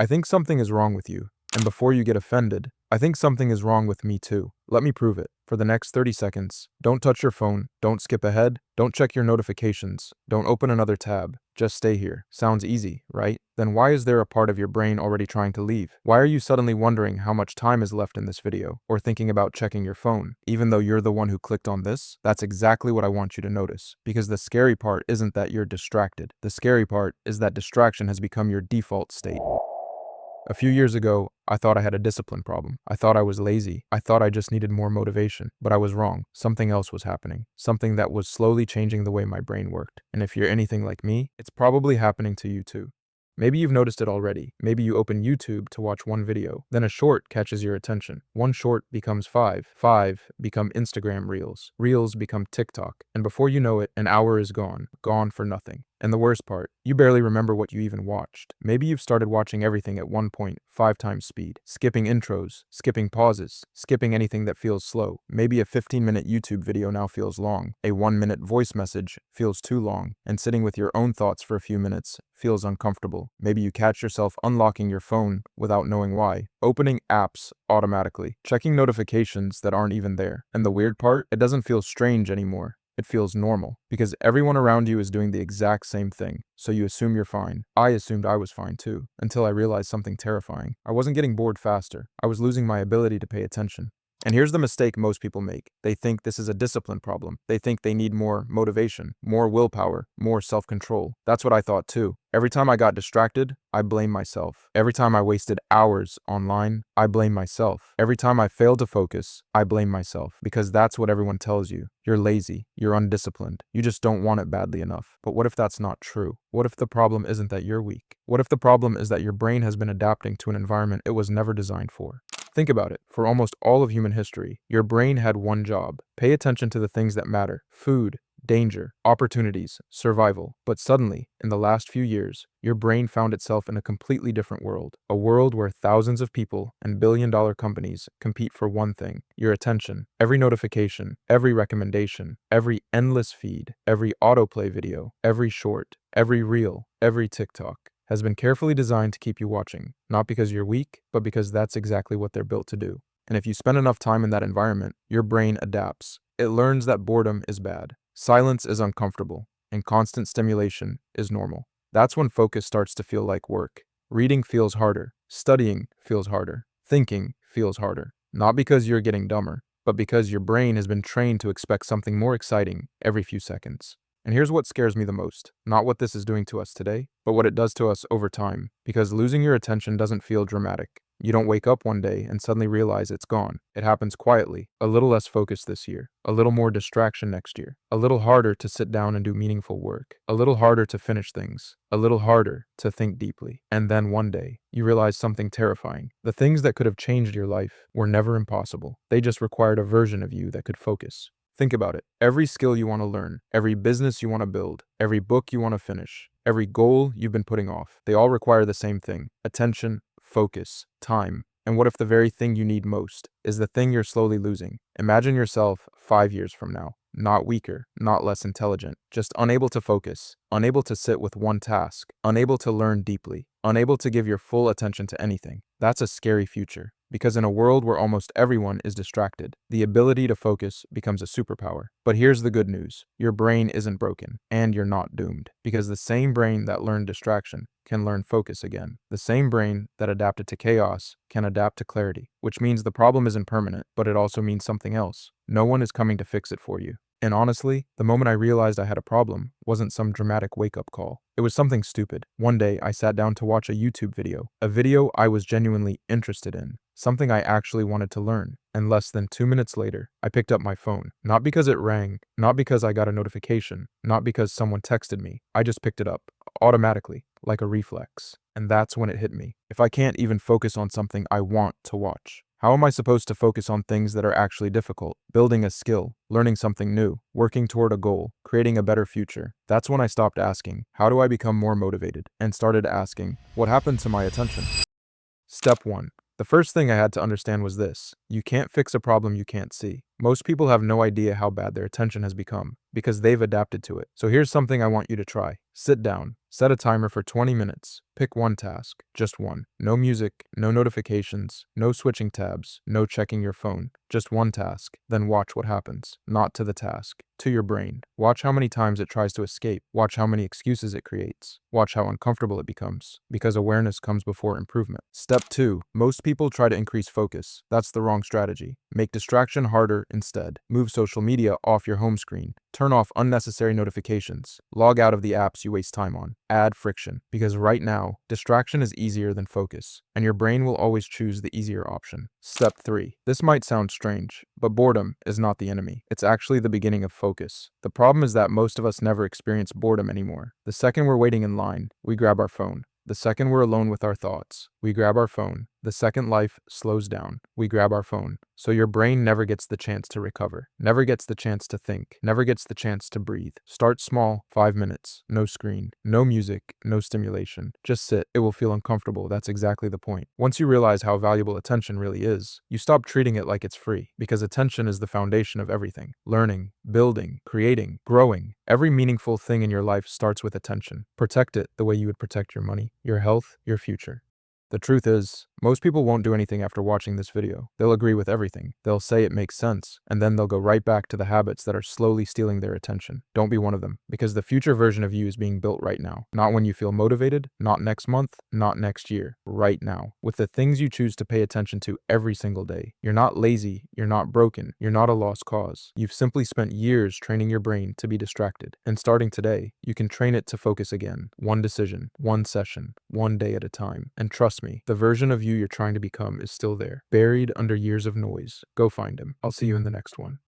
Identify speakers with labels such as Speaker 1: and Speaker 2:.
Speaker 1: I think something is wrong with you. And before you get offended, I think something is wrong with me too. Let me prove it. For the next 30 seconds, don't touch your phone, don't skip ahead, don't check your notifications, don't open another tab. Just stay here. Sounds easy, right? Then why is there a part of your brain already trying to leave? Why are you suddenly wondering how much time is left in this video, or thinking about checking your phone, even though you're the one who clicked on this? That's exactly what I want you to notice, because the scary part isn't that you're distracted. The scary part is that distraction has become your default state. A few years ago, I thought I had a discipline problem. I thought I was lazy. I thought I just needed more motivation. But I was wrong. Something else was happening. Something that was slowly changing the way my brain worked. And if you're anything like me, it's probably happening to you too. Maybe you've noticed it already. Maybe you open YouTube to watch one video, then a short catches your attention. One short becomes five become Instagram Reels, Reels become TikTok, and before you know it, an hour is gone for nothing. And the worst part, you barely remember what you even watched. Maybe you've started watching everything at 1.5 times speed, skipping intros, skipping pauses, skipping anything that feels slow. Maybe a 15-minute YouTube video now feels long, a 1-minute voice message feels too long, and sitting with your own thoughts for a few minutes feels uncomfortable. Maybe you catch yourself unlocking your phone without knowing why, opening apps automatically, checking notifications that aren't even there. And the weird part, it doesn't feel strange anymore. It feels normal, because everyone around you is doing the exact same thing, so you assume you're fine. I assumed I was fine too, until I realized something terrifying. I wasn't getting bored faster. I was losing my ability to pay attention. And here's the mistake most people make. They think this is a discipline problem. They think they need more motivation, more willpower, more self-control. That's what I thought too. Every time I got distracted, I blamed myself. Every time I wasted hours online, I blamed myself. Every time I failed to focus, I blamed myself. Because that's what everyone tells you. You're lazy. You're undisciplined. You just don't want it badly enough. But what if that's not true? What if the problem isn't that you're weak? What if the problem is that your brain has been adapting to an environment it was never designed for? Think about it. For almost all of human history, your brain had one job. Pay attention to the things that matter. Food, danger, opportunities, survival. But suddenly, in the last few years, your brain found itself in a completely different world. A world where thousands of people and billion-dollar companies compete for one thing: your attention. Every notification, every recommendation, every endless feed, every autoplay video, every short, every reel, every TikTok has been carefully designed to keep you watching, not because you're weak, but because that's exactly what they're built to do. And if you spend enough time in that environment, your brain adapts. It learns that boredom is bad, silence is uncomfortable, and constant stimulation is normal. That's when focus starts to feel like work. Reading feels harder, studying feels harder, thinking feels harder. Not because you're getting dumber, but because your brain has been trained to expect something more exciting every few seconds. And here's what scares me the most. Not what this is doing to us today, but what it does to us over time. Because losing your attention doesn't feel dramatic. You don't wake up one day and suddenly realize it's gone. It happens quietly. A little less focus this year. A little more distraction next year. A little harder to sit down and do meaningful work. A little harder to finish things. A little harder to think deeply. And then one day, you realize something terrifying. The things that could have changed your life were never impossible. They just required a version of you that could focus. Think about it. Every skill you want to learn, every business you want to build, every book you want to finish, every goal you've been putting off, they all require the same thing: attention, focus, time. And what if the very thing you need most is the thing you're slowly losing? Imagine yourself 5 years from now. Not weaker, not less intelligent, just unable to focus, unable to sit with one task, unable to learn deeply, unable to give your full attention to anything. That's a scary future. Because in a world where almost everyone is distracted, the ability to focus becomes a superpower. But here's the good news. Your brain isn't broken, and you're not doomed. Because the same brain that learned distraction can learn focus again. The same brain that adapted to chaos can adapt to clarity, which means the problem isn't permanent, but it also means something else. No one is coming to fix it for you. And honestly, the moment I realized I had a problem wasn't some dramatic wake-up call. It was something stupid. One day, I sat down to watch a YouTube video, a video I was genuinely interested in, something I actually wanted to learn. And less than 2 minutes later, I picked up my phone. Not because it rang, not because I got a notification, not because someone texted me. I just picked it up, automatically, like a reflex. And that's when it hit me. If I can't even focus on something I want to watch, how am I supposed to focus on things that are actually difficult? Building a skill, learning something new, working toward a goal, creating a better future. That's when I stopped asking, how do I become more motivated? And started asking, what happened to my attention? Step 1. The first thing I had to understand was this: you can't fix a problem you can't see. Most people have no idea how bad their attention has become, because they've adapted to it. So here's something I want you to try. Sit down, set a timer for 20 minutes. Pick one task, just one. No music, no notifications, no switching tabs, no checking your phone. Just one task. Then watch what happens. Not to the task, to your brain. Watch how many times it tries to escape. Watch how many excuses it creates. Watch how uncomfortable it becomes. Because awareness comes before improvement. Step 2. Most people try to increase focus. That's the wrong strategy. Make distraction harder instead. Move social media off your home screen. Turn off unnecessary notifications. Log out of the apps you waste time on. Add friction. Because right now, distraction is easier than focus, and your brain will always choose the easier option. Step 3. This might sound strange, but boredom is not the enemy. It's actually the beginning of focus. The problem is that most of us never experience boredom anymore. The second we're waiting in line, we grab our phone. The second we're alone with our thoughts, we grab our phone. The second life slows down, we grab our phone. So your brain never gets the chance to recover, never gets the chance to think, never gets the chance to breathe. Start small, 5 minutes, no screen, no music, no stimulation. Just sit. It will feel uncomfortable. That's exactly the point. Once you realize how valuable attention really is, you stop treating it like it's free, because attention is the foundation of everything. Learning, building, creating, growing. Every meaningful thing in your life starts with attention. Protect it the way you would protect your money, your health, your future. The truth is, most people won't do anything after watching this video. They'll agree with everything. They'll say it makes sense, and then they'll go right back to the habits that are slowly stealing their attention. Don't be one of them, because the future version of you is being built right now. Not when you feel motivated, not next month, not next year. Right now. With the things you choose to pay attention to every single day. You're not lazy, you're not broken, you're not a lost cause. You've simply spent years training your brain to be distracted. And starting today, you can train it to focus again. One decision, one session, one day at a time. And trust me, the version of you you're trying to become is still there, buried under years of noise. Go find him. I'll see you in the next one.